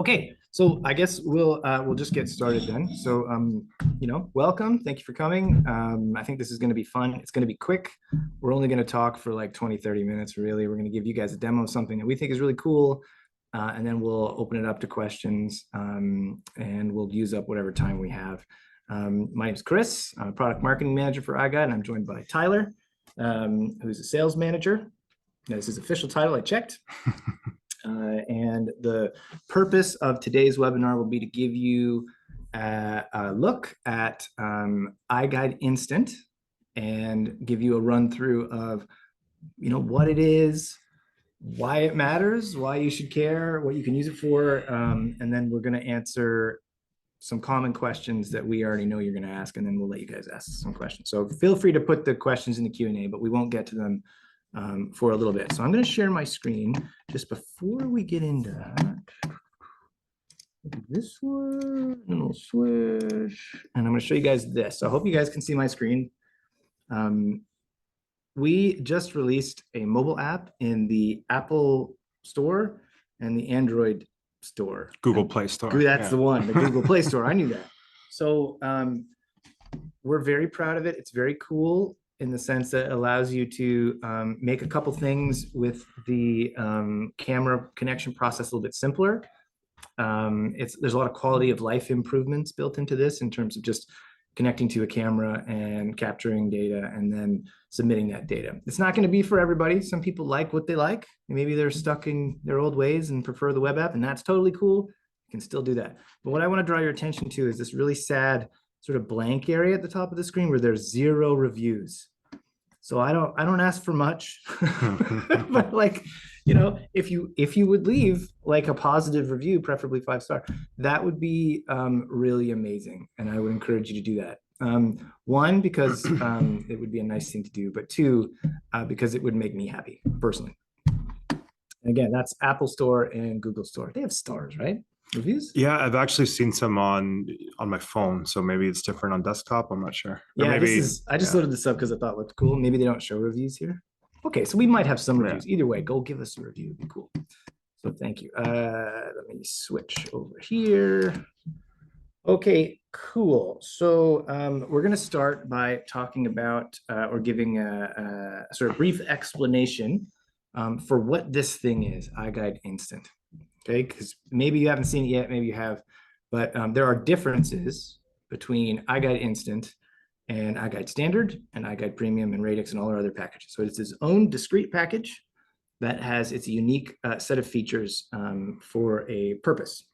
Okay, so I guess we'll just get started then. So welcome. Thank you for coming. I think this is going to be fun. It's going to be quick. We're only going to talk for like 20, 30 minutes, really. We're going to give you guys a demo of something that we think is really cool. And then we'll open it up to questions, and we'll use up whatever time we have. My name is Chris. I'm a product marketing manager for iGUIDE, and I'm joined by Tyler, who's a sales manager. Now, this is official title. I checked. And the purpose of today's webinar will be to give you a look at iGUIDE Instant and give you a run through of, what it is, why it matters, why you should care, what you can use it for. And then we're going to answer some common questions that we already know you're going to ask, and then we'll let you guys ask some questions. So feel free to put the questions in the Q&A, but we won't get to them for a little bit. So I'm going to share my screen just before we get into that. This one, and we'll switch, and I'm going to show you guys this. So I hope you guys can see my screen. We just released a mobile app in the Apple Store and the Android Store. Google Play Store. That's the one, the Google Play Store. I knew that. So we're very proud of it. It's very cool in the sense that it allows you to make a couple things with the camera connection process a little bit simpler. There's a lot of quality of life improvements built into this in terms of just connecting to a camera and capturing data and then submitting that data. It's not going to be for everybody. Some people like what they like. Maybe they're stuck in their old ways and prefer the web app, and that's totally cool. You can still do that. But what I want to draw your attention to is this really sad sort of blank area at the top of the screen where there's 0 reviews. So I don't ask for much, but if you would leave like a positive review, preferably 5-star, that would be really amazing. And I would encourage you to do that. One, because it would be a nice thing to do, but two, because it would make me happy personally. And again, that's Apple Store and Google Store. They have stars, right? Reviews? Yeah, I've actually seen some on my phone, so maybe it's different on desktop. I'm not sure. Yeah, I just loaded this up because I thought it looked cool. Maybe they don't show reviews here. Okay, so we might have some reviews. Either way, go give us a review. It'd be cool. So thank you. Let me switch over here. Okay, cool. So we're going to start by talking about or giving a sort of brief explanation for what this thing is, iGUIDE Instant. Okay, because maybe you haven't seen it yet, maybe you have, but there are differences between iGUIDE Instant and iGUIDE Standard and iGUIDE Premium and Radix and all our other packages. So it's its own discrete package that has its unique set of features for a purpose.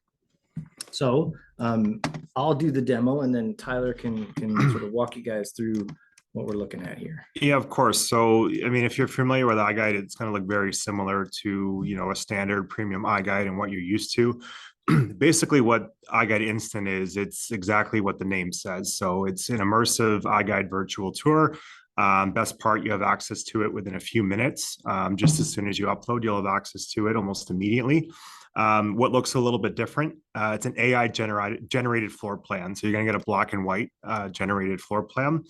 So I'll do the demo, and then Tyler can sort of walk you guys through what we're looking at here. Yeah, of course. So, I mean, if you're familiar with iGUIDE, it's going to look very similar to, a standard premium iGUIDE and what you're used to. Basically, what iGUIDE Instant is, it's exactly what the name says. So it's an immersive iGUIDE virtual tour. Best part, you have access to it within a few minutes. Just as soon as you upload, you'll have access to it almost immediately. What looks a little bit different, it's an AI generated floor plan. So you're going to get a black and white generated floor plan.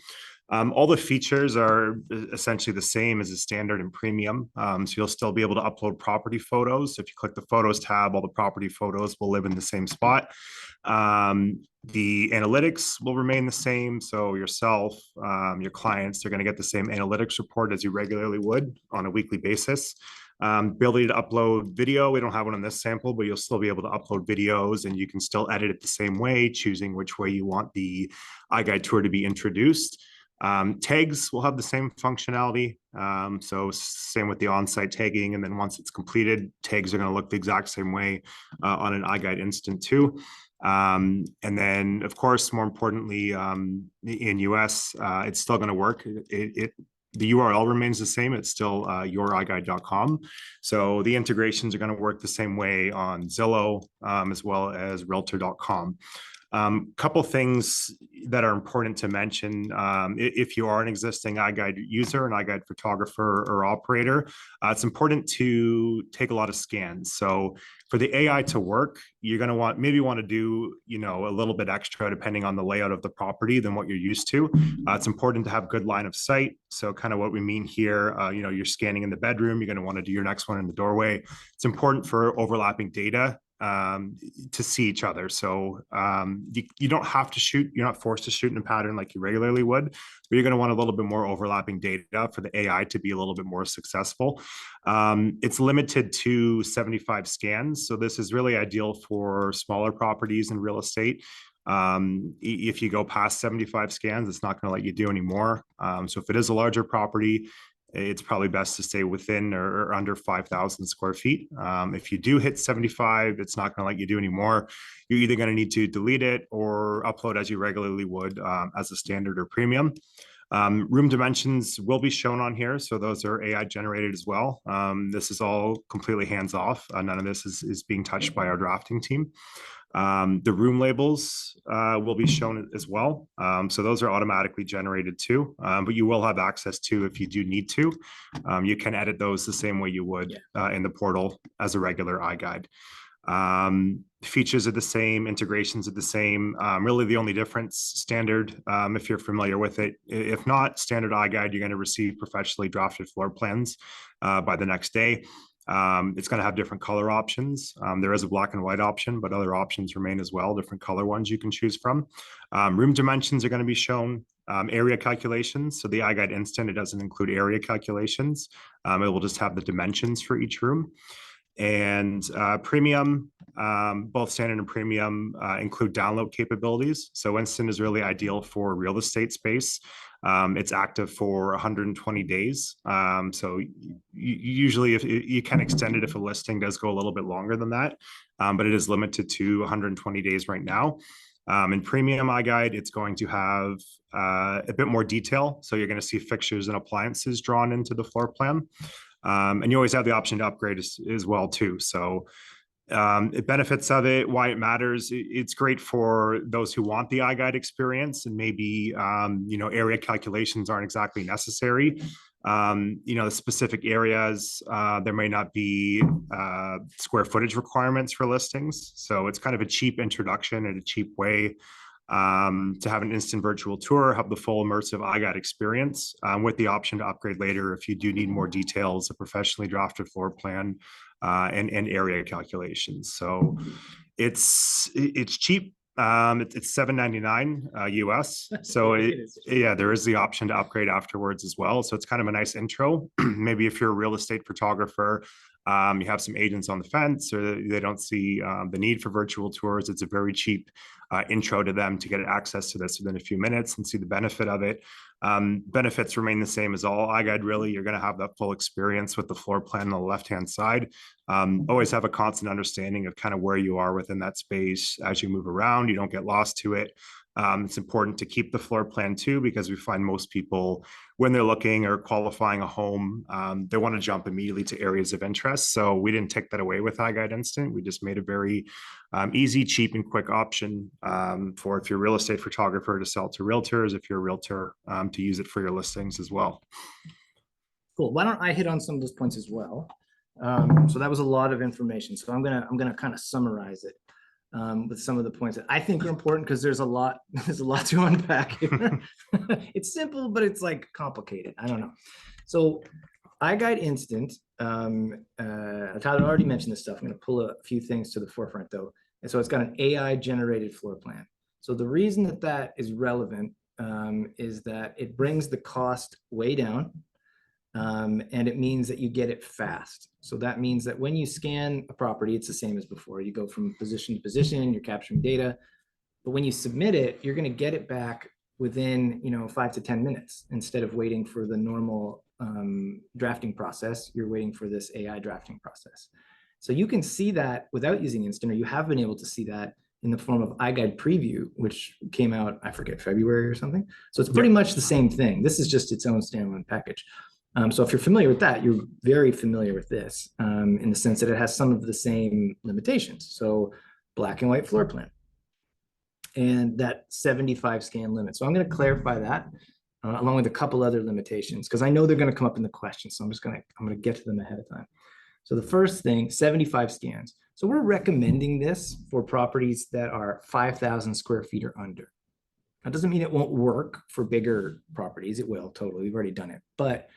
All the features are essentially the same as a standard and premium. So you'll still be able to upload property photos. So if you click the Photos tab, all the property photos will live in the same spot. The analytics will remain the same. So yourself, your clients, they're going to get the same analytics report as you regularly would on a weekly basis. Ability to upload video. We don't have one on this sample, but you'll still be able to upload videos, and you can still edit it the same way, choosing which way you want the iGUIDE tour to be introduced. Tags will have the same functionality. So same with the on-site tagging. And then once it's completed, tags are going to look the exact same way on an iGUIDE Instant too. And then, of course, more importantly, in US, it's still going to work. The URL remains the same. It's still youriguide.com. So the integrations are going to work the same way on Zillow as well as realtor.com. Couple things that are important to mention. If you are an existing iGUIDE user, an iGUIDE photographer or operator, it's important to take a lot of scans. So for the AI to work, you're going to maybe want to do, a little bit extra depending on the layout of the property than what you're used to. It's important to have good line of sight. So kind of what we mean here, you're scanning in the bedroom, you're going to want to do your next one in the doorway. It's important for overlapping data to see each other. So you don't have to shoot, you're not forced to shoot in a pattern like you regularly would, but you're going to want a little bit more overlapping data for the AI to be a little bit more successful. It's limited to 75 scans. So this is really ideal for smaller properties in real estate. If you go past 75 scans, it's not going to let you do any more. So if it is a larger property, it's probably best to stay within or under 5,000 square feet. If you do hit 75, it's not going to let you do any more. You're either going to need to delete it or upload as you regularly would as a standard or premium. Room dimensions will be shown on here. So those are AI generated as well. This is all completely hands off. None of this is being touched by our drafting team. The room labels will be shown as well. So those are automatically generated too, but you will have access to, if you do need to, you can edit those the same way you would in the portal as a regular iGUIDE. Features are the same, integrations are the same. Really the only difference, standard, if you're familiar with it. If not, standard iGUIDE, you're going to receive professionally drafted floor plans by the next day. It's going to have different color options. There is a black and white option, but other options remain as well, different color ones you can choose from. Room dimensions are going to be shown. Area calculations. So the iGUIDE Instant, it doesn't include area calculations. It will just have the dimensions for each room. And premium, both standard and premium include download capabilities. So Instant is really ideal for real estate space. It's active for 120 days. So usually if you can extend it if a listing does go a little bit longer than that, but it is limited to 120 days right now. In premium iGUIDE, it's going to have a bit more detail. So you're going to see fixtures and appliances drawn into the floor plan. And you always have the option to upgrade as well too. So it benefits of it, why it matters. It's great for those who want the iGUIDE experience and maybe, area calculations aren't exactly necessary. The specific areas, there may not be square footage requirements for listings. So it's kind of a cheap introduction and a cheap way to have an instant virtual tour, have the full immersive iGUIDE experience with the option to upgrade later if you do need more details, a professionally drafted floor plan, and area calculations. So it's cheap. It's $7.99 US. So there is the option to upgrade afterwards as well. So it's kind of a nice intro. Maybe if you're a real estate photographer, you have some agents on the fence or they don't see the need for virtual tours. It's a very cheap intro to them to get access to this within a few minutes and see the benefit of it. Benefits remain the same as all iGUIDE, really. You're going to have that full experience with the floor plan on the left-hand side. Always have a constant understanding of kind of where you are within that space as you move around. You don't get lost to it. It's important to keep the floor plan too, because we find most people, when they're looking or qualifying a home, they want to jump immediately to areas of interest. So we didn't take that away with iGUIDE Instant. We just made a very easy, cheap, and quick option for if you're a real estate photographer to sell to realtors, if you're a realtor to use it for your listings as well. Cool. Why don't I hit on some of those points as well? So that was a lot of information. So I'm gonna kind of summarize it with some of the points that I think are important because there's a lot to unpack here. It's simple, but it's like complicated. I don't know. So iGUIDE Instant, Tyler already mentioned this stuff. I'm going to pull a few things to the forefront though. And so it's got an AI generated floor plan. So the reason that is relevant is that it brings the cost way down. And it means that you get it fast. So that means that when you scan a property, it's the same as before. You go from position to position, you're capturing data. But when you submit it, you're going to get it back within 5 to 10 minutes instead of waiting for the normal drafting process. You're waiting for this AI drafting process. So you can see that without using Instant, or you have been able to see that in the form of iGUIDE Preview, which came out, I forget, February or something. So it's pretty much the same thing. This is just its own standalone package. So if you're familiar with that, you're very familiar with this in the sense that it has some of the same limitations. So black and white floor plan and that 75 scan limit. So I'm going to clarify that along with a couple other limitations because I know they're going to come up in the questions. So I'm going to get to them ahead of time. So the first thing, 75 scans. So we're recommending this for properties that are 5,000 square feet or under. That doesn't mean it won't work for bigger properties. It will totally. We've already done it, but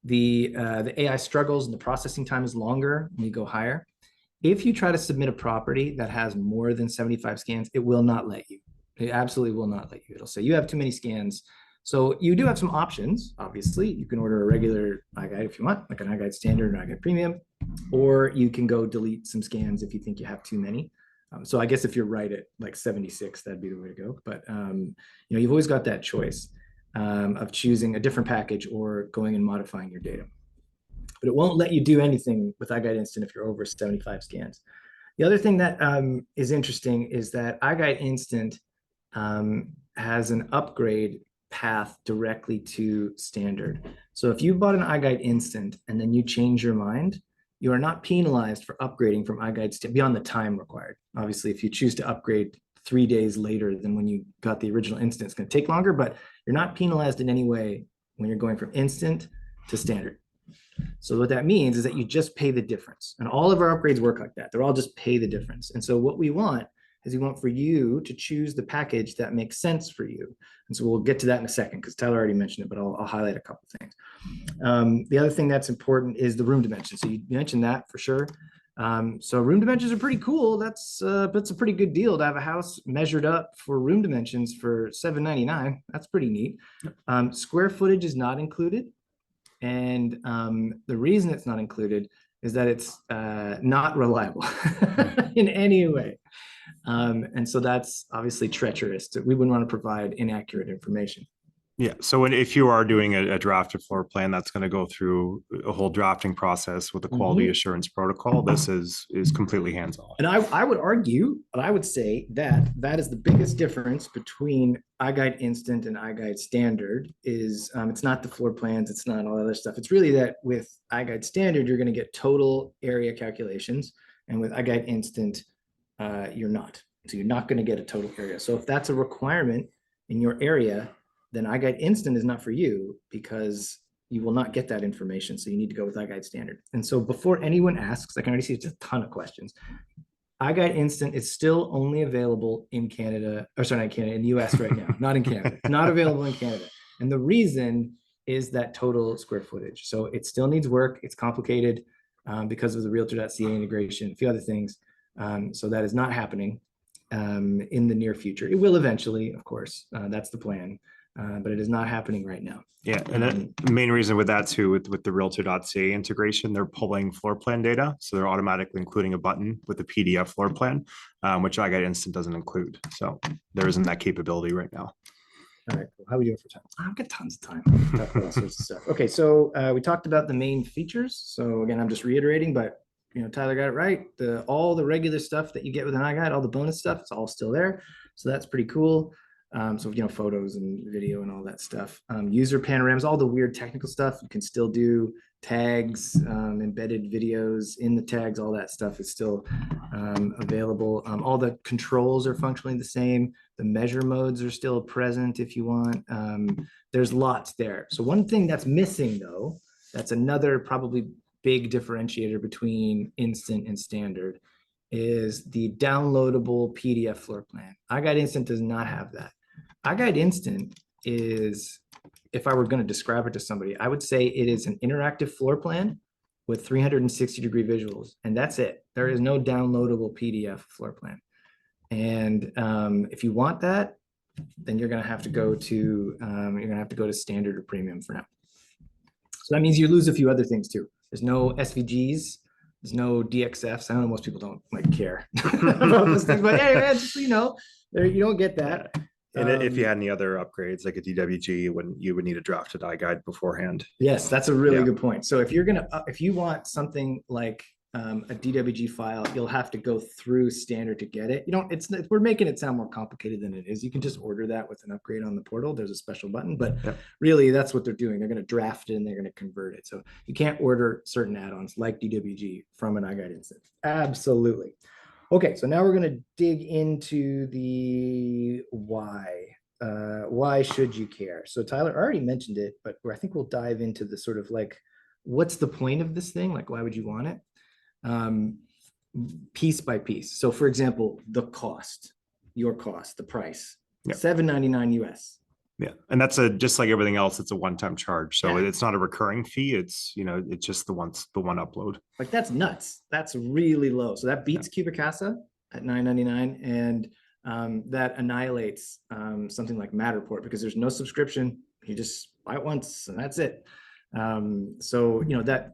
the AI struggles and the processing time is longer when you go higher. If you try to submit a property that has more than 75 scans, it will not let you. It absolutely will not let you. It'll say you have too many scans. So you do have some options. Obviously, you can order a regular iGUIDE if you want, like an iGUIDE standard or iGUIDE premium, or you can go delete some scans if you think you have too many. So I guess if you're right at like 76, that'd be the way to go. But you've always got that choice of choosing a different package or going and modifying your data. But it won't let you do anything with iGUIDE Instant if you're over 75 scans. The other thing that is interesting is that iGUIDE Instant has an upgrade path directly to standard. So if you bought an iGUIDE Instant and then you change your mind, you are not penalized for upgrading from iGUIDE beyond the time required. Obviously, if you choose to upgrade 3 days later than when you got the original Instant, it's going to take longer, but you're not penalized in any way when you're going from Instant to standard. So what that means is that you just pay the difference. And all of our upgrades work like that. They're all just pay the difference. And so what we want is we want for you to choose the package that makes sense for you. And so we'll get to that in a second because Tyler already mentioned it, but I'll highlight a couple of things. The other thing that's important is the room dimension. So you mentioned that for sure. So room dimensions are pretty cool. That's a pretty good deal to have a house measured up for room dimensions for $799. That's pretty neat. Square footage is not included. And the reason it's not included is that it's not reliable in any way. And so that's obviously treacherous. We wouldn't want to provide inaccurate information. Yeah. So if you are doing a drafted floor plan, that's going to go through a whole drafting process with the quality assurance protocol. This is completely hands-off. And I would argue, but I would say that is the biggest difference between iGUIDE Instant and iGUIDE Standard is it's not the floor plans, it's not all that other stuff. It's really that with iGUIDE Standard, you're going to get total area calculations. And with iGUIDE Instant, you're not. So you're not going to get a total area. So if that's a requirement in your area, then iGUIDE Instant is not for you because you will not get that information. So you need to go with iGUIDE Standard. And so before anyone asks, I can already see it's a ton of questions. iGUIDE Instant is still only available in Canada, or sorry, not Canada, in the US right now, not in Canada, not available in Canada. And the reason is that total square footage. So it still needs work. It's complicated because of the realtor.ca integration, a few other things. So that is not happening in the near future. It will eventually, of course, that's the plan. But it is not happening right now. Yeah, and the main reason with that too, with the realtor.ca integration, they're pulling floor plan data. So they're automatically including a button with the PDF floor plan, which iGUIDE Instant doesn't include. So there isn't that capability right now. All right, cool. How are we doing for time? I've got tons of time. All sorts of stuff. Okay, so we talked about the main features. So again, I'm just reiterating, but Tyler got it right. All the regular stuff that you get with an iGUIDE, all the bonus stuff, it's all still there. So that's pretty cool. So photos and video and all that stuff. User panoramas, all the weird technical stuff you can still do. Tags, embedded videos in the tags, all that stuff is still available. All the controls are functionally the same. The measure modes are still present if you want. There's lots there. So one thing that's missing though, that's another probably big differentiator between Instant and Standard, is the downloadable PDF floor plan. iGUIDE Instant does not have that. iGUIDE Instant is, if I were going to describe it to somebody, I would say it is an interactive floor plan with 360-degree visuals, and that's it. There is no downloadable PDF floor plan. And if you want that, then you're going to have to go to Standard or Premium for now. So that means you lose a few other things too. There's no SVGs. There's no DXFs. I know most people don't care about those things, but hey, man, just so you know, you don't get that. And if you had any other upgrades like a DWG, you would need a drafted iGUIDE beforehand. Yes, that's a really good point. So if you want something like a DWG file, you'll have to go through Standard to get it. We're making it sound more complicated than it is. You can just order that with an upgrade on the portal. There's a special button, but really that's what they're doing. They're going to draft it and they're going to convert it. So you can't order certain add-ons like DWG from an iGUIDE Instant. Absolutely. Okay, so now we're going to dig into the why. Why should you care? So Tyler already mentioned it, but I think we'll dive into the sort of like, what's the point of this thing? Like, why would you want it? Piece by piece. So for example, the cost, the price, $799 US. Yeah, and that's just like everything else, it's a one-time charge. So Yeah. it's not a recurring fee. It's, it's just the one upload. Like that's nuts. That's really low. So that Yeah. beats Cubicasa at $9.99, and that annihilates something like Matterport because there's no subscription. You just buy it once and that's it. So that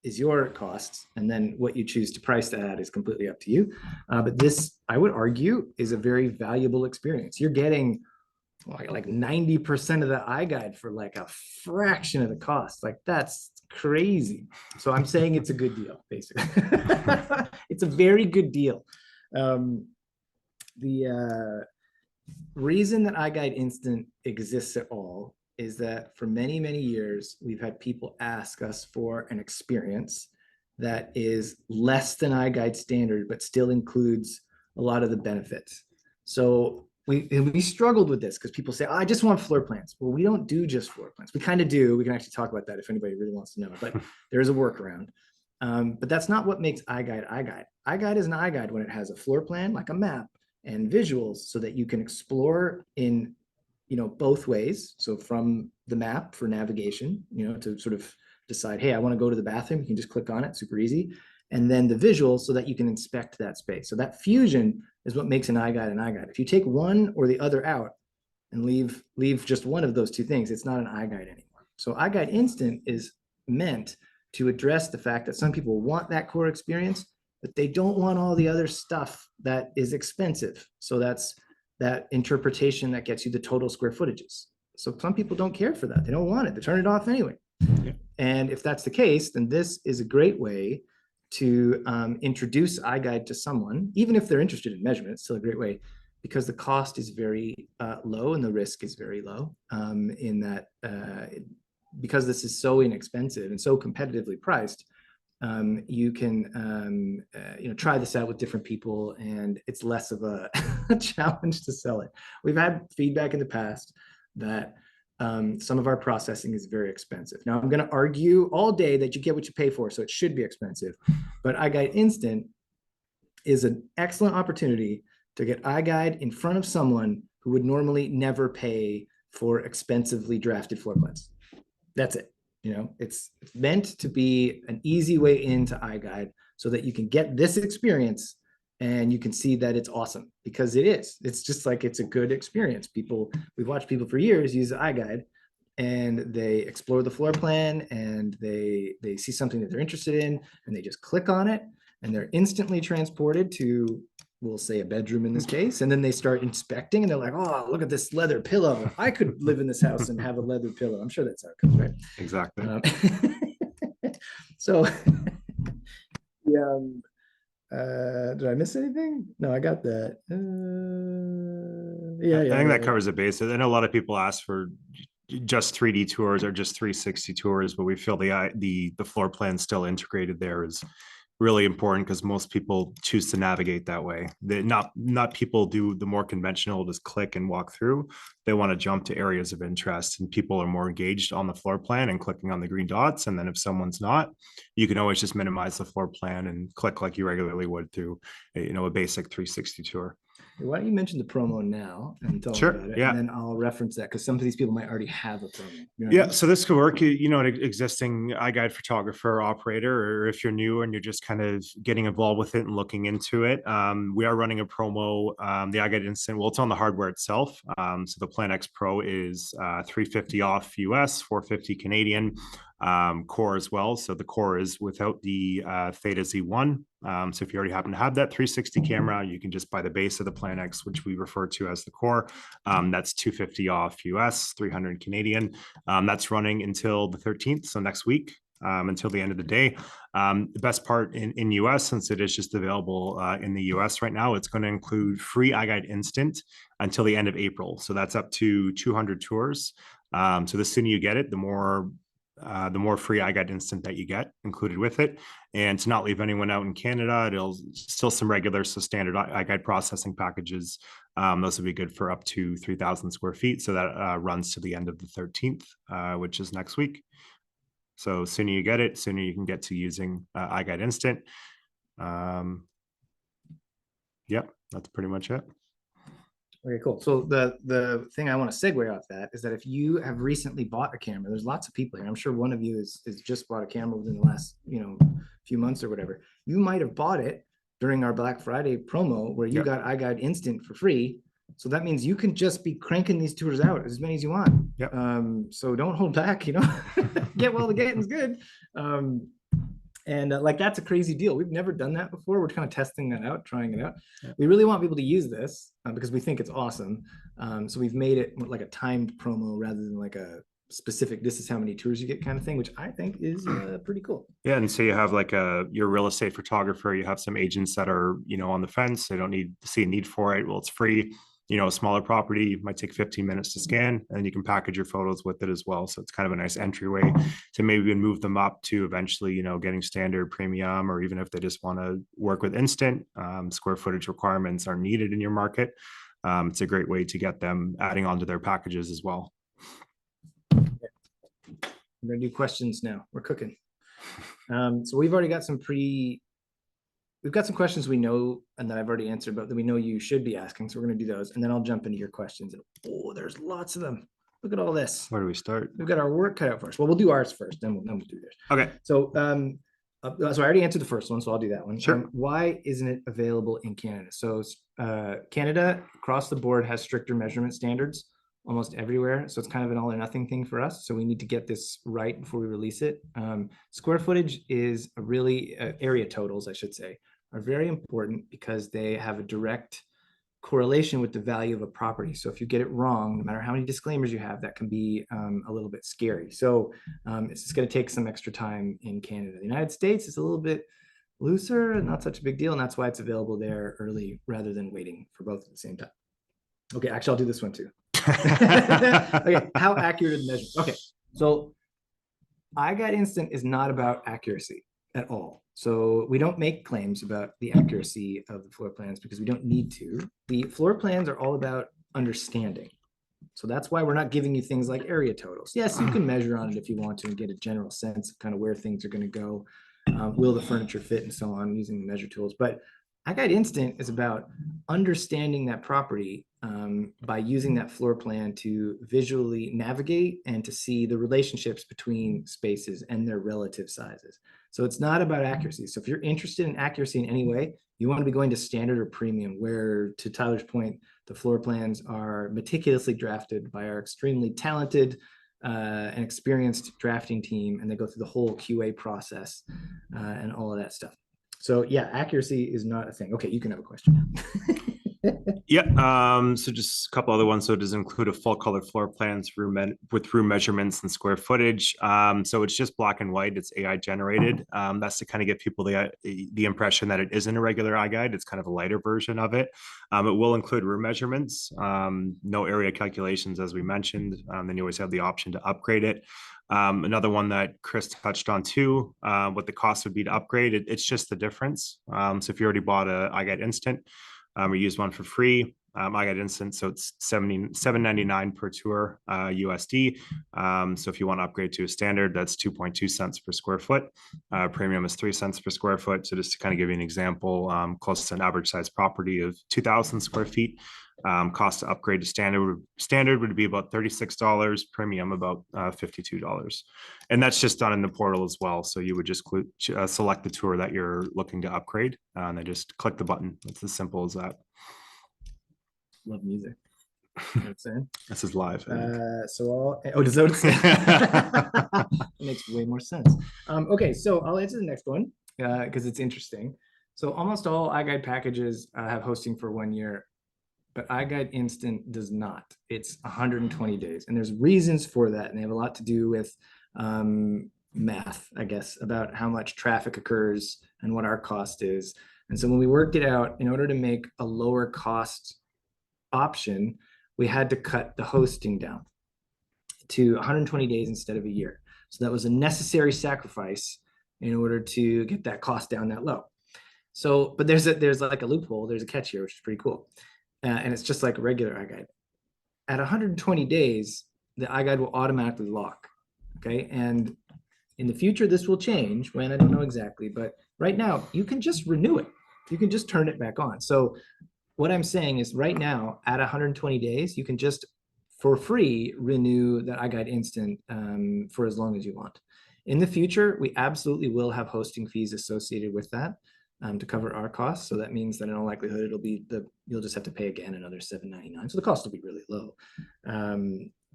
is your cost, and then what you choose to price that at is completely up to you. But this, I would argue, is a very valuable experience. You're getting like 90% of the iGuide for like a fraction of the cost. Like that's crazy. So I'm saying it's a good deal, basically. It's a very good deal. The reason that iGuide Instant exists at all is that for many, many years, we've had people ask us for an experience that is less than iGuide standard, but still includes a lot of the benefits. So we struggled with this because people say, oh, I just want floor plans. Well, we don't do just floor plans. We kind of do. We can actually talk about that if anybody really wants to know, but there is a workaround. But that's not what makes iGUIDE iGUIDE. iGUIDE is an iGUIDE when it has a floor plan, like a map, and visuals so that you can explore in both ways. So from the map for navigation, to sort of decide, hey, I want to go to the bathroom, you can just click on it, super easy. And then the visuals so that you can inspect that space. So that fusion is what makes an iGuide an iGuide. If you take one or the other out and leave just one of those two things, it's not an iGuide anymore. So iGuide Instant is meant to address the fact that some people want that core experience, but they don't want all the other stuff that is expensive. So that's that interpretation that gets you the total square footages. So some people don't care for that. They don't want it. They turn it off anyway. Yeah. And if that's the case, then this is a great way to introduce iGuide to someone, even if they're interested in measurement. It's still a great way because the cost is very low and the risk is very low in that because this is so inexpensive and so competitively priced, you can try this out with different people and it's less of a challenge to sell it. We've had feedback in the past that some of our processing is very expensive. Now I'm going to argue all day that you get what you pay for, so it should be expensive, but iGuide Instant is an excellent opportunity to get iGuide in front of someone who would normally never pay for expensively drafted floor plans. That's it. It's meant to be an easy way into iGuide so that you can get this experience and you can see that it's awesome because it is. It's just like it's a good experience. We've watched people for years use iGuide and they explore the floor plan and they see something that they're interested in and they just click on it and they're instantly transported to, we'll say, a bedroom in this case, and then they start inspecting and they're like, oh, look at this leather pillow. I could live in this house and have a leather pillow. I'm sure that's how it goes, right? Exactly. So yeah, did I miss anything? No, I got that. I think that covers the basis. I know a lot of people ask for just 3D tours or just 360 tours, but we feel the floor plan still integrated there is really important because most people choose to navigate that way. Not people do the more conventional, just click and walk through. They want to jump to areas of interest, and people are more engaged on the floor plan and clicking on the green dots. And then if someone's not, you can always just minimize the floor plan and click like you regularly would through a basic 360 tour. Why don't you mention the promo now and tell them about it, and then I'll reference that because some of these people might already have a promo. So this could work, an existing iGuide photographer operator, or if you're new and you're just kind of getting involved with it and looking into it. We are running a promo, the iGuide Instant. Well, it's on the hardware itself. So the PLANIX Pro is $350 off US, $450 Canadian. Core as well. So the core is without the Theta Z1. So if you already happen to have that 360 camera, you can just buy the base of the PLANIX, which we refer to as the core. That's $250 off US, 300 Canadian. That's running until the 13th, so next week. Until the end of the day. The best part in US, since it is just available in the US right now, it's going to include free iGuide Instant until the end of April. So that's up to 200 tours. So the sooner you get it, the more free iGuide Instant that you get included with it. And to not leave anyone out in Canada, it'll still some regular, so standard iGuide processing packages. Those will be good for up to 3,000 square feet. So that runs to the end of the 13th, which is next week. So sooner you get it, sooner you can get to using iGuide Instant. Yep, that's pretty much it. Okay, cool. So the thing I want to segue off that is that if you have recently bought a camera, there's lots of people here. I'm sure one of you is just bought a camera within the last, few months or whatever. You might have bought it during our Black Friday promo where you Yep. got iGUIDE Instant for free. So that means you can just be cranking these tours out as many as you want. Yep. So don't hold back, get while the getting's good. And like, that's a crazy deal. We've never done that before. We're kind of testing that out, trying it out. Yeah. We really want people to use this because we think it's awesome. So we've made it like a timed promo rather than like a specific, this is how many tours you get kind of thing, which I think is pretty cool. Yeah, and so you have like your real estate photographer, you have some agents that are, on the fence, they don't see a need for it. Well, it's free. A smaller property might take 15 minutes to scan, and you can package your photos with it as well. So it's kind of a nice entryway to maybe move them up to eventually, getting standard, premium, or even if they just want to work with instant, square footage requirements are needed in your market. It's a great way to get them adding onto their packages as well. We're gonna do questions now. We're cooking. So we've already got we've got some questions we know and that I've already answered, but that we know you should be asking. So we're going to do those, and then I'll jump into your questions. Oh, there's lots of them. Look at all this. Where do we start? We've got our work cut out first. Well, we'll do ours first, then we'll do theirs. Okay. So, so I already answered the first one, so I'll do that one. Sure. Why isn't it available in Canada? So, Canada across the board has stricter measurement standards almost everywhere. So it's kind of an all or nothing thing for us. So we need to get this right before we release it. Square footage is a really area totals, I should say, are very important because they have a direct correlation with the value of a property. So if you get it wrong, no matter how many disclaimers you have, that can be a little bit scary. So it's just going to take some extra time in Canada. The United States is a little bit looser and not such a big deal. And that's why it's available there early rather than waiting for both at the same time. Okay, actually, I'll do this one too. Okay, how accurate is measured? Okay, so iGUIDE Instant is not about accuracy at all. So we don't make claims about the accuracy of the floor plans because we don't need to. The floor plans are all about understanding. So that's why we're not giving you things like area totals. Yes, you can measure on it if you want to and get a general sense of kind of where things are going to go. Will the furniture fit and so on using the measure tools. But iGUIDE Instant is about understanding that property by using that floor plan to visually navigate and to see the relationships between spaces and their relative sizes. So it's not about accuracy. So if you're interested in accuracy in any way, you want to be going to standard or premium, where, to Tyler's point, the floor plans are meticulously drafted by our extremely talented and experienced drafting team, and they go through the whole QA process and all of that stuff. So yeah, accuracy is not a thing. Okay, you can have a question. Yeah. So just a couple other ones. So it does include a full color floor plans with room measurements and square footage. So it's just black and white. It's AI generated. That's to kind of give people the impression that it isn't a regular iGUIDE. It's kind of a lighter version of it. It will include room measurements, no area calculations, as we mentioned. Then you always have the option to upgrade it. Another one that Chris touched on too, what the cost would be to upgrade. It's just the difference. So if you already bought a iGUIDE Instant, we use one for free. iGUIDE Instant, so it's $7.99 per tour USD. So if you want to upgrade to a standard, that's 2.2 cents per square foot. Premium is 3 cents per square foot. So just to kind of give you an example, close to an average size property of 2,000 square feet. Cost to upgrade to standard would be about $36, premium about $52. And that's just done in the portal as well. So you would just select the tour that you're looking to upgrade, and then just click the button. It's as simple as that. Love music. You know what I'm saying? This is live. So does that it makes way more sense. Okay, so I'll answer the next one because it's interesting. So almost all iGUIDE packages have hosting for 1 year. But iGUIDE Instant does not. It's 120 days. And there's reasons for that. And they have a lot to do with math, I guess, about how much traffic occurs and what our cost is. And so when we worked it out, in order to make a lower cost option, we had to cut the hosting down to 120 days instead of a year. So that was a necessary sacrifice in order to get that cost down that low. So, but there's like a loophole, there's a catch here, which is pretty cool. And it's just like a regular iGUIDE. At 120 days, the iGUIDE will automatically lock. Okay. And in the future, this will change when, I don't know exactly, but right now you can just renew it. You can just turn it back on. So what I'm saying is right now at 120 days, you can just for free renew that iGUIDE Instant for as long as you want. In the future, we absolutely will have hosting fees associated with that to cover our costs. So that means that in all likelihood, you'll just have to pay again another $7.99. So the cost will be really low.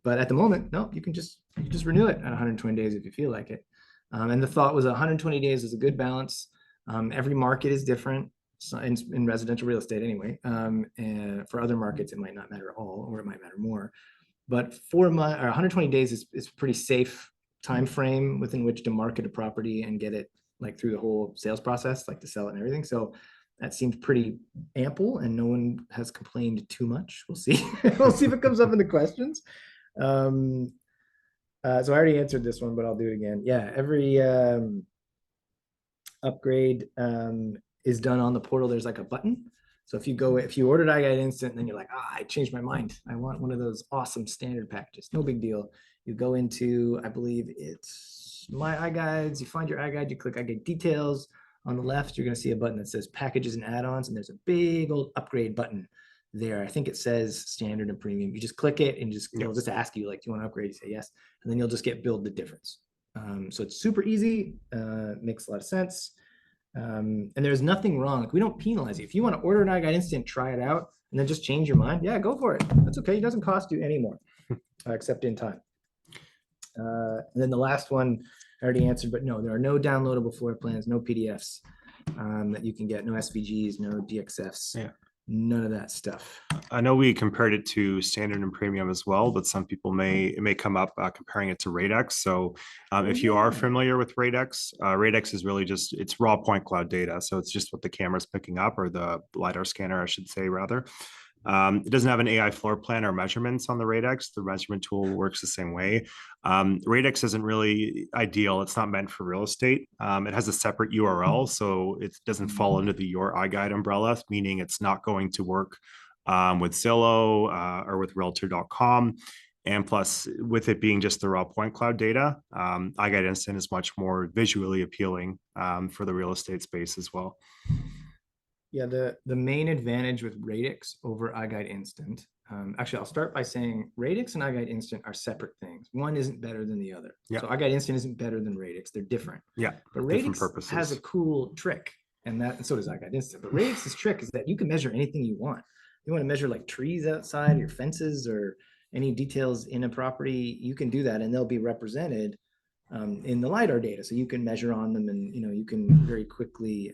But at the moment, no, you can just renew it at 120 days if you feel like it. And the thought was 120 days is a good balance. Every market is different in residential real estate anyway. And for other markets, it might not matter at all, or it might matter more. But 120 days is a pretty safe time frame within which to market a property and get it like through the whole sales process, like to sell it and everything. So that seems pretty ample, and no one has complained too much. We'll see. We'll see if it comes up in the questions. So I already answered this one, but I'll do it again. Yeah, every upgrade is done on the portal. There's like a button. So if you ordered iGUIDE Instant, and then you're like, I changed my mind. I want one of those awesome standard packages. No big deal. You go into, I believe it's My iGUIDES. You find your iGUIDE, you click iGUIDE Details. On the left, you're going to see a button that says Packages and Add-ons, and there's a big old upgrade button there. I think it says Standard and Premium. You just click it, and it'll just ask you, like, do you want to upgrade? You say yes, and then you'll just get billed the difference. So it's super easy. Makes a lot of sense. And there's nothing wrong. Like, we don't penalize you. If you want to order an iGUIDE Instant, try it out, and then just change your mind, yeah, go for it. That's okay. It doesn't cost you any more, except in time. And then the last one I already answered, but no, there are no downloadable floor plans, no PDFs that you can get, no SVGs, no DXFs. Yeah. None of that stuff. I know we compared it to standard and premium as well, but some people it may come up comparing it to Radix. So if you are familiar with Radix, Radix is really just, it's raw point cloud data. So it's just what the camera's picking up, or the LiDAR scanner, I should say, rather. It doesn't have an AI floor plan or measurements on the Radix. The measurement tool works the same way. Radix isn't really ideal. It's not meant for real estate. It has a separate URL, so it doesn't fall under the Your iGUIDE umbrella, meaning it's not going to work with Zillow or with Realtor.com. And plus, with it being just the raw point cloud data, iGUIDE Instant is much more visually appealing for the real estate space as well. Yeah, the main advantage with Radix over iGUIDE Instant, actually, I'll start by saying Radix and iGUIDE Instant are separate things. One isn't better than the other. Yeah. So iGUIDE Instant isn't better than Radix. They're different. Yeah, but Radix has a cool trick, and so does iGUIDE Instant. But Radix's trick is that you can measure anything you want. You want to measure like trees outside, your fences, or any details in a property, you can do that, and they'll be represented in the LiDAR data. So you can measure on them, and you can very quickly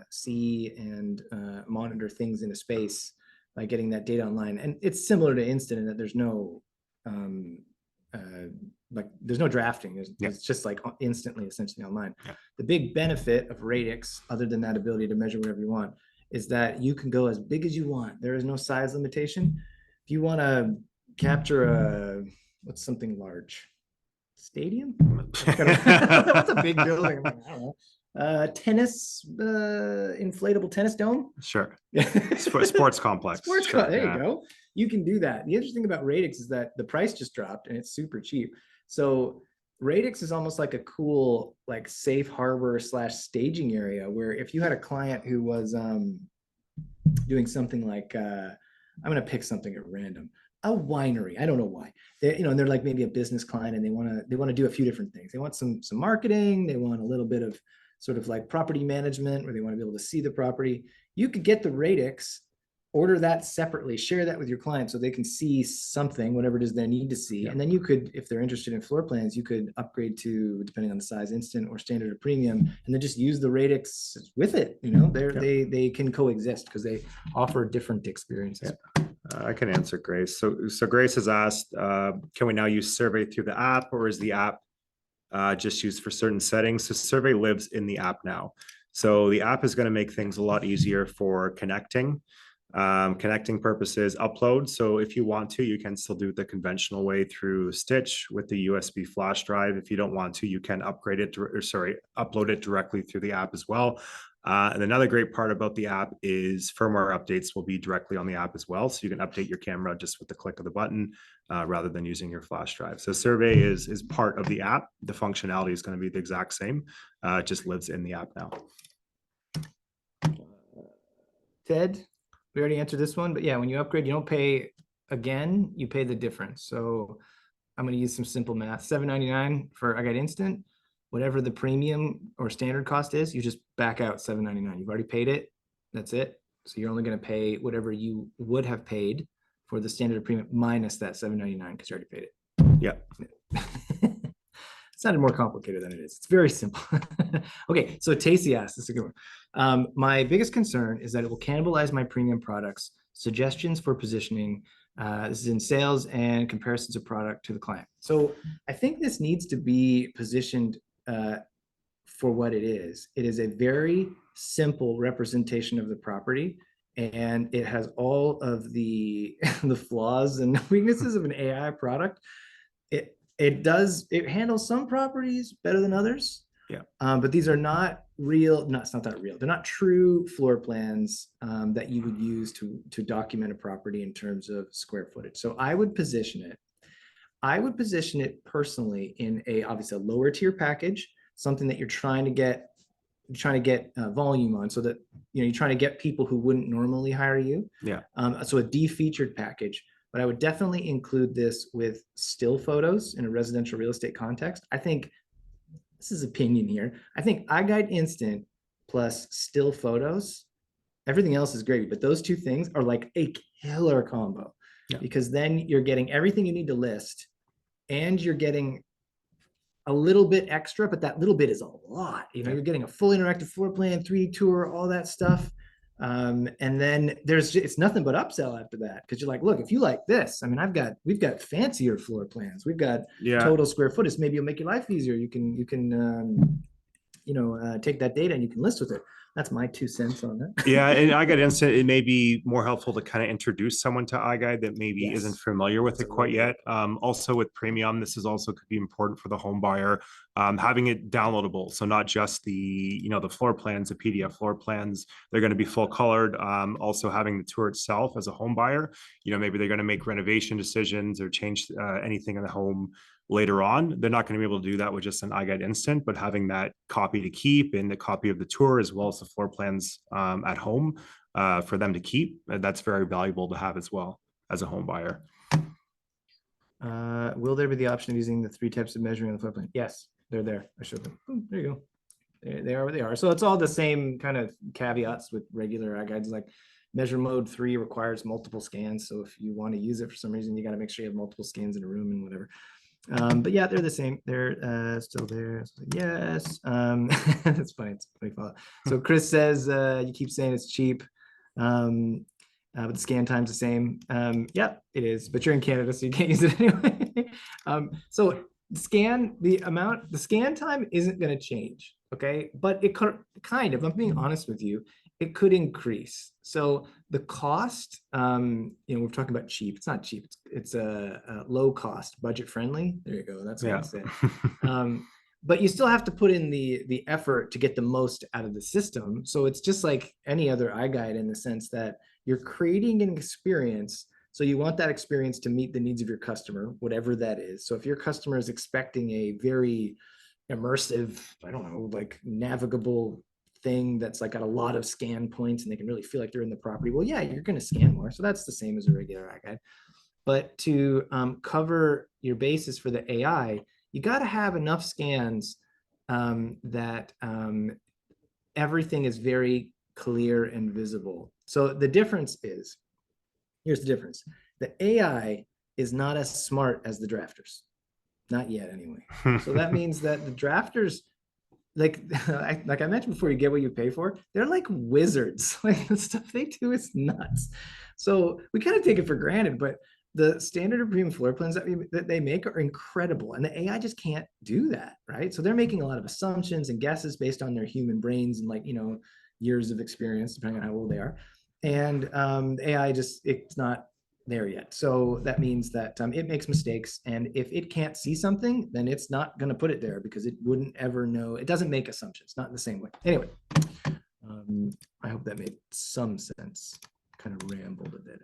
see and monitor things in a space by getting that data online. And it's similar to Instant in that there's no there's no drafting. It's just like instantly, essentially online. Yeah. The big benefit of Radix, other than that ability to measure whatever you want, is that you can go as big as you want. There is no size limitation. If you want to capture what's something large? Stadium? What's a big building? I don't know. Inflatable tennis dome? Sure. Sports complex. Sure, there you go. You can do that. The interesting about Radix is that the price just dropped and it's super cheap. So Radix is almost like a cool, like, safe harbor / staging area, where if you had a client who was doing something like, I'm going to pick something at random, a winery. I don't know why. They're like maybe a business client, and they want to do a few different things. They want some marketing. They want a little bit of sort of like property management, where they want to be able to see the property. You could get the Radix, order that separately, share that with your client so they can see something, whatever it is they need to see. Yeah. And then you could, if they're interested in floor plans, you could upgrade to, depending on the size, Instant or Standard or Premium, and then just use the Radix with it. They can coexist because they offer different experiences. Yeah. I can answer Grace. So Grace has asked, can we now use Survey through the app, or is the app just used for certain settings? So Survey lives in the app now. So the app is going to make things a lot easier for connecting purposes, upload. So if you want to, you can still do it the conventional way through Stitch with the USB flash drive. If you don't want to, you can upload it directly through the app as well. And another great part about the app is firmware updates will be directly on the app as well. So you can update your camera just with the click of the button rather than using your flash drive. So Survey is part of the app. The functionality is going to be the exact same. It just lives in the app now. Ted, we already answered this one, but yeah, when you upgrade, you don't pay again, you pay the difference. So I'm going to use some simple math. $7.99 for iGUIDE Instant. Whatever the premium or standard cost is, you just back out $7.99. You've already paid it. That's it. So you're only going to pay whatever you would have paid for the standard premium minus that $7.99 because you already paid it. Yeah. It sounded more complicated than it is. It's very simple. Okay, so Tacey asked, this is a good one. My biggest concern is that it will cannibalize my premium products, suggestions for positioning. This is in sales and comparisons of product to the client. So I think this needs to be positioned for what it is. It is a very simple representation of the property, and it has all of the the flaws and weaknesses of an AI product. It handles some properties better than others. Yeah. But these are not real, it's not that real. They're not true floor plans that you would use to document a property in terms of square footage. So I would position it personally in obviously a lower tier package, something that you're trying to get volume on, so that you're trying to get people who wouldn't normally hire you. Yeah. So a de-featured package. But I would definitely include this with still photos in a residential real estate context. I think, this is opinion here, I think iGUIDE Instant plus still photos, everything else is great, but those two things are like a killer combo. Yeah. Because then you're getting everything you need to list, and you're getting a little bit extra, but that little bit is a lot. You're getting a full interactive floor plan, 3D tour, all that stuff. And then it's nothing but upsell after that, because you're like, look, if you like this, I mean, we've got fancier floor plans. We've got total square footage. Maybe it'll make your life easier. You can take that data and you can list with it. That's my 2 cents on that. Yeah, and iGUIDE Instant, it may be more helpful to kind of introduce someone to iGUIDE that maybe isn't familiar with it quite yet. Also with premium, this is also could be important for the home buyer, having it downloadable. So not just the floor plans, the PDF floor plans, they're going to be full colored. Also having the tour itself as a home buyer, maybe they're going to make renovation decisions or change anything in the home later on. They're not going to be able to do that with just an iGUIDE Instant, but having that copy to keep and the copy of the tour as well as the floor plans at home for them to keep, that's very valuable to have as well as a home buyer. Will there be the option of using the 3 types of measuring on the floor plan? Yes, they're there. I showed them. Oh, there you go. They are what they are. So it's all the same kind of caveats with regular iGUIDEs. Like measure mode 3 requires multiple scans. So if you want to use it for some reason, you got to make sure you have multiple scans in a room and whatever. But yeah, they're the same. They're still there. So yes. That's funny. It's funny follow. So Chris says you keep saying it's cheap, but the scan time's the same. Yeah, it is. But you're in Canada, so you can't use it anyway. So the scan time isn't going to change. Okay, but it kind of. I'm being honest with you. It could increase. So the cost, we're talking about cheap. It's not cheap. It's a low cost, budget friendly. There you go. That's what I said. But you still have to put in the effort to get the most out of the system. So it's just like any other iGUIDE in the sense that you're creating an experience. So you want that experience to meet the needs of your customer, whatever that is. So if your customer is expecting a very immersive, I don't know, like navigable thing that's like got a lot of scan points and they can really feel like they're in the property, well, yeah, you're going to scan more. So that's the same as a regular iGUIDE. But to cover your basis for the AI, you got to have enough scans that everything is very clear and visible. So the difference is, here's the difference. The AI is not as smart as the drafters. Not yet, anyway. So that means that the drafters, like I mentioned before, you get what you pay for. They're like wizards. Like the stuff they do is nuts. So we kind of take it for granted, but the standard and premium floor plans that they make are incredible, and the AI just can't do that, right? So they're making a lot of assumptions and guesses based on their human brains and years of experience, depending on how old they are. And AI it's not there yet. So that means that it makes mistakes, and if it can't see something, then it's not going to put it there because it wouldn't ever know. It doesn't make assumptions, not in the same way. Anyway, I hope that made some sense. Kind of rambled a bit.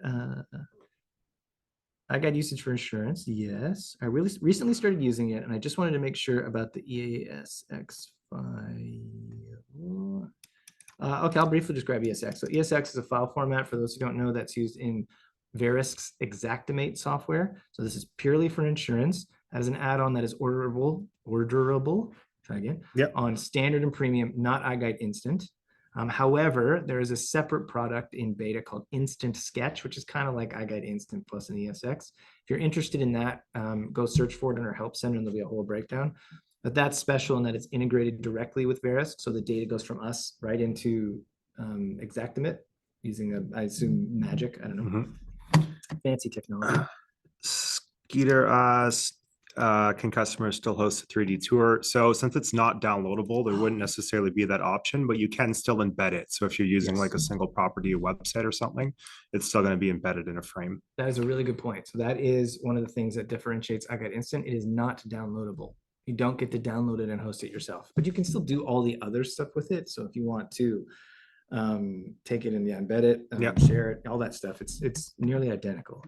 iGUIDE usage for insurance. Yes, I really recently started using it, and I just wanted to make sure about the EASX file. Okay, I'll briefly describe ESX. So ESX is a file format, for those who don't know, that's used in Verisk's Xactimate software. So this is purely for insurance as an add-on that is orderable, try again, Yep. on standard and premium, not iGUIDE Instant. However, there is a separate product in beta called Instant Sketch, which is kind of like iGUIDE Instant plus an ESX. If you're interested in that, go search for it in our help center and there'll be a whole breakdown. But that's special in that it's integrated directly with Verisk. So the data goes from us right into Xactimate using, I assume, magic. I don't know. Fancy technology. Skeeter asks, can customers still host a 3D tour? So since it's not downloadable, there wouldn't necessarily be that option, but you can still embed it. So if you're using like a single property website or something, it's still going to be embedded in a frame. That is a really good point. So that is one of the things that differentiates iGUIDE Instant. It is not downloadable. You don't get to download it and host it yourself, but you can still do all the other stuff with it. So if you want to take it and embed it, share it, all that stuff, it's nearly identical.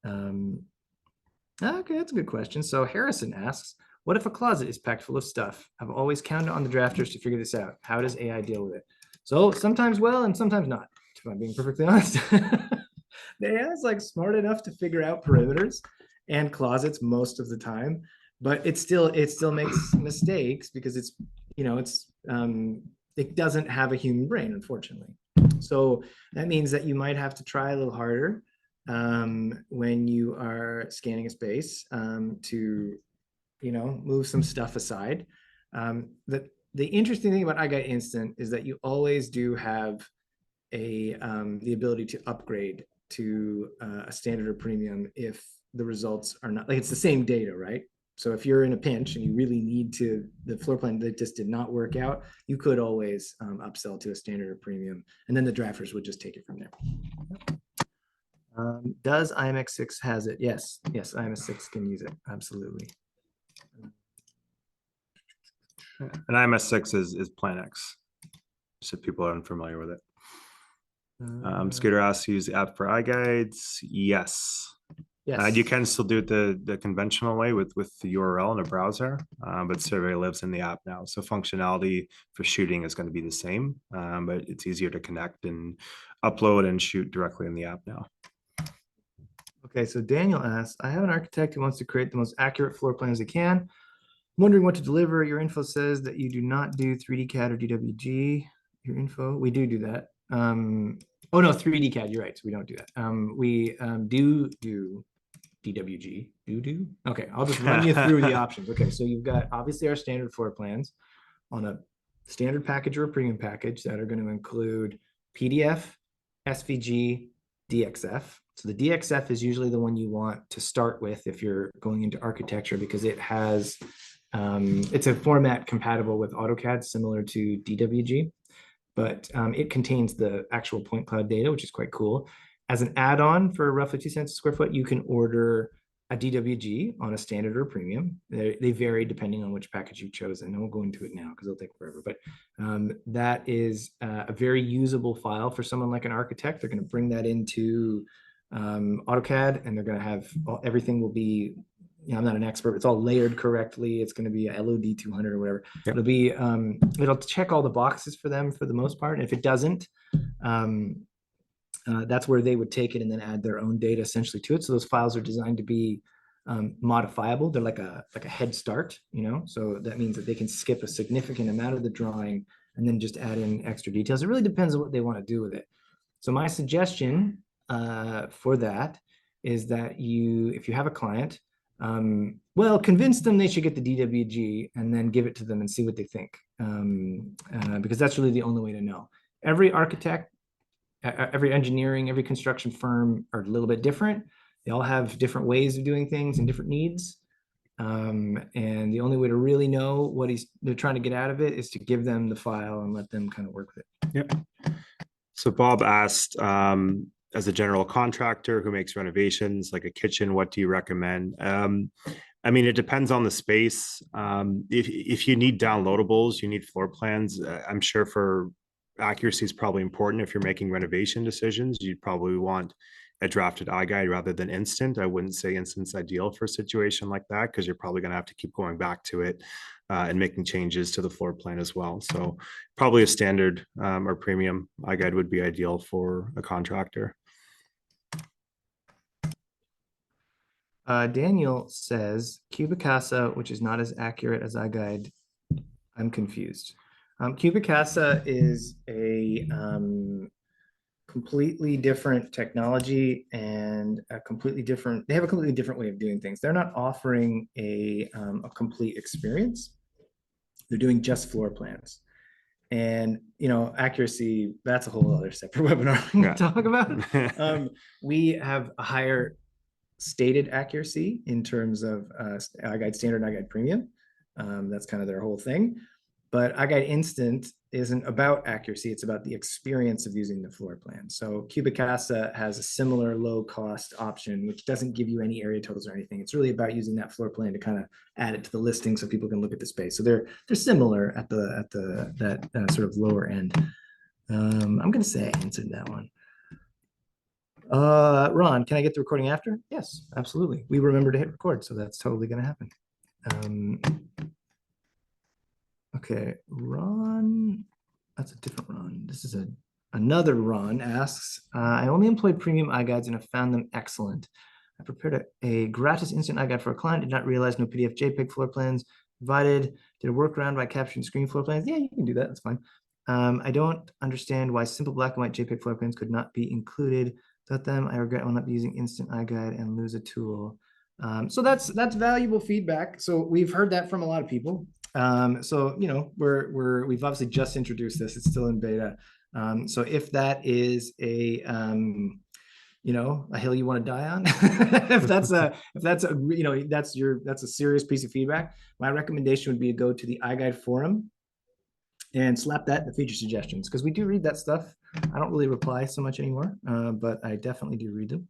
Okay, that's a good question. So Harrison asks, what if a closet is packed full of stuff? I've always counted on the drafters to figure this out. How does AI deal with it? So sometimes well and sometimes not, if I'm being perfectly honest. The AI is like smart enough to figure out perimeters and closets most of the time, but it still makes mistakes because it's, you know, it doesn't have a human brain, unfortunately. So that means that you might have to try a little harder when you are scanning a space to, you know, move some stuff aside. The interesting thing about iGUIDE Instant is that you always do have the ability to upgrade to a standard or premium if the results are not, like, it's the same data, right? So if you're in a pinch and you really need to, the floor plan that just did not work out, you could always upsell to a standard or premium, and then the drafters would just take it from there. Does IMX6 has it? Yes, IMX6 can use it, absolutely. And IMS6 is PLANIX, so people are unfamiliar with it. Scooter asks, use the app for iGuides. Yes. Yes. You can still do it the conventional way with the URL in a browser, but Survey lives in the app now. So functionality for shooting is going to be the same, but it's easier to connect and upload and shoot directly in the app now. Okay, so Daniel asks, I have an architect who wants to create the most accurate floor plan as he can. I'm wondering what to deliver. Your info says that you do not do 3D CAD or DWG. Your info, we do that. Oh no, 3D CAD, you're right, so we don't do that. We do DWG. Okay, I'll just run you through the options. Okay, so you've got obviously our standard floor plans on a standard package or a premium package that are going to include PDF, SVG, DXF. So the DXF is usually the one you want to start with if you're going into architecture, because it has, it's a format compatible with AutoCAD, similar to DWG, but it contains the actual point cloud data, which is quite cool. As an add-on for roughly 2 cents a square foot, you can order a DWG on a standard or premium. They vary depending on which package you've chosen. I won't go into it now because it'll take forever, but that is a very usable file for someone like an architect. They're going to bring that into AutoCAD, and they're going to have everything will be, you know, I'm not an expert, but it's all layered correctly. It's going to be a LOD 200 or whatever. Yep. It'll be, it'll check all the boxes for them for the most part. And if it doesn't, that's where they would take it and then add their own data essentially to it. So those files are designed to be modifiable. They're like a head start, you know, so that means that they can skip a significant amount of the drawing and then just add in extra details. It really depends on what they want to do with it. So my suggestion for that is that if you have a client, well, convince them they should get the DWG and then give it to them and see what they think, because that's really the only way to know. Every architect, every engineering, every construction firm are a little bit different. They all have different ways of doing things and different needs. And the only way to really know what they're trying to get out of it is to give them the file and let them kind of work with it. Yep. So Bob asked, as a general contractor who makes renovations like a kitchen, what do you recommend? I mean, it depends on the space. If you need downloadables, you need floor plans. I'm sure for accuracy is probably important. If you're making renovation decisions, you'd probably want a drafted iGUIDE rather than instant. I wouldn't say instant's ideal for a situation like that, because you're probably going to have to keep going back to it and making changes to the floor plan as well. So probably a standard or premium iGUIDE would be ideal for a contractor. Daniel says Cubicasa, which is not as accurate as iGUIDE. I'm confused. Cubicasa is a completely different technology and a completely different, they have a completely different way of doing things. They're not offering a complete experience. They're doing just floor plans. And, you know, accuracy, that's a whole other separate webinar we can talk about. We have a higher stated accuracy in terms of iGUIDE standard and iGUIDE premium. That's kind of their whole thing. But iGUIDE Instant isn't about accuracy. It's about the experience of using the floor plan. So Cubicasa has a similar low cost option, which doesn't give you any area totals or anything. It's really about using that floor plan to kind of add it to the listing so people can look at the space. So they're similar at that sort of lower end. I'm going to say I answered that one. Ron, can I get the recording after? Yes, absolutely. We remember to hit record, so that's totally going to happen. Okay, Ron, that's a different Ron. This is another Ron asks, I only employed premium iGUIDEs and have found them excellent. I prepared a gratis instant iGUIDE for a client, did not realize no PDF JPEG floor plans provided, did a workaround by capturing screen floor plans. Yeah, you can do that, that's fine. I don't understand why simple black and white JPEG floor plans could not be included. Without them, I regret I will not be using instant iGUIDE and lose a tool. So that's valuable feedback. So we've heard that from a lot of people. So, you know, we've obviously just introduced this. It's still in beta. So if that is a, you know, a hill you want to die on, if that's you know, that's a serious piece of feedback, my recommendation would be to go to the iGUIDE forum and slap that in the feature suggestions, because we do read that stuff. I don't really reply so much anymore, but I definitely do read them.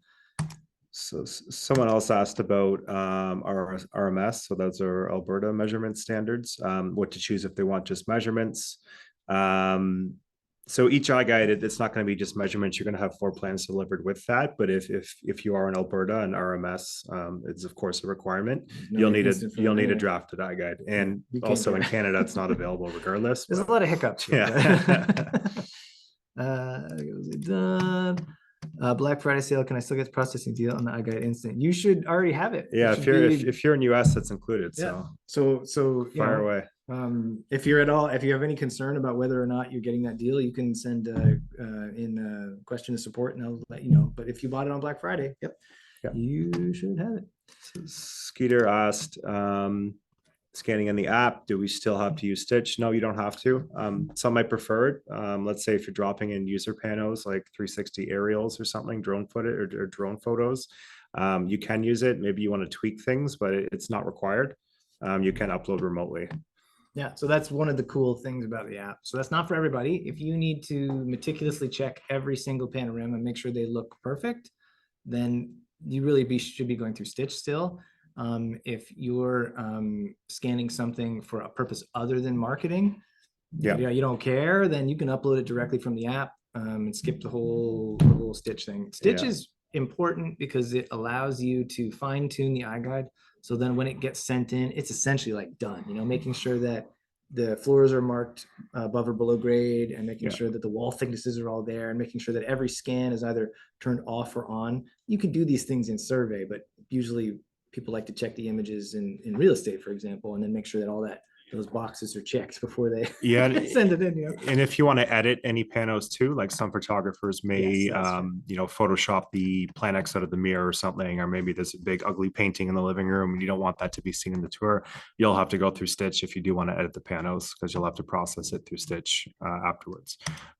So someone else asked about our RMS. So those are Alberta measurement standards, what to choose if they want just measurements. So each iGUIDE, it's not going to be just measurements. You're going to have floor plans delivered with that. But if you are in Alberta, and RMS is of course a requirement, you'll need a drafted iGUIDE. And also in Canada, it's not available regardless. There's a lot of hiccups. Yeah. Done. Black Friday sale. Can I still get the processing deal on the iGUIDE Instant? You should already have it. Yeah, if you're in US, that's included. Yeah. So fire away. If you have any concern about whether or not you're getting that deal, you can send in a question to support, and I'll let you know. But if you bought it on Black Friday, you should have it. So Skeeter asked, scanning in the app, do we still have to use Stitch? No, you don't have to. Some might prefer it. Let's say if you're dropping in user panos like 360 aerials or something, drone footage or drone photos, you can use it. Maybe you want to tweak things, but it's not required. You can upload remotely. Yeah, so that's one of the cool things about the app. So that's not for everybody. If you need to meticulously check every single panorama and make sure they look perfect, then you really should be going through Stitch still. If you're scanning something for a purpose other than marketing, you don't care, then you can upload it directly from the app and skip the whole Stitch thing. Stitch is important because it allows you to fine tune the iGUIDE. So then when it gets sent in, it's essentially like done, you know, making sure that the floors are marked above or below grade, and making sure that the wall thicknesses are all there, and making sure that every scan is either turned off or on. You can do these things in survey, but usually people like to check the images in real estate, for example, and then make sure that all those boxes are checked before they send it in. You know? And if you want to edit any panos too, like some photographers may, you know, Photoshop the PLANIX out of the mirror or something, or maybe there's a big ugly painting in the living room and you don't want that to be seen in the tour. You'll have to go through Stitch if you do want to edit the panos, because you'll have to process it through Stitch afterwards.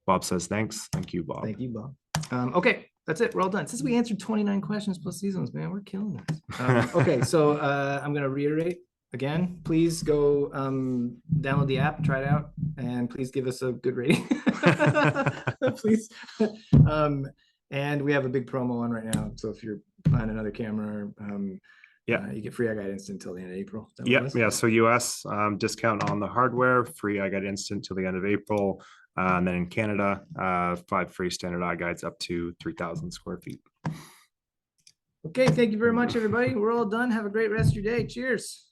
Bob says, thanks. Thank you, Bob. Thank you, Bob. Okay. That's it. We're all done. Since we answered 29 questions plus seasons, man, we're killing it. Okay, so I'm going to reiterate again. Please go download the app, try it out, and please give us a good rating. Please. And we have a big promo on right now. So if you're buying another camera, you get free iGUIDE Instant until the end of April. Yeah. So US discount on the hardware, free iGUIDE Instant till the end of April. And then in Canada, 5 free standard iGUIDEs up to 3,000 square feet. Okay, thank you very much, everybody. We're all done. Have a great rest of your day. Cheers.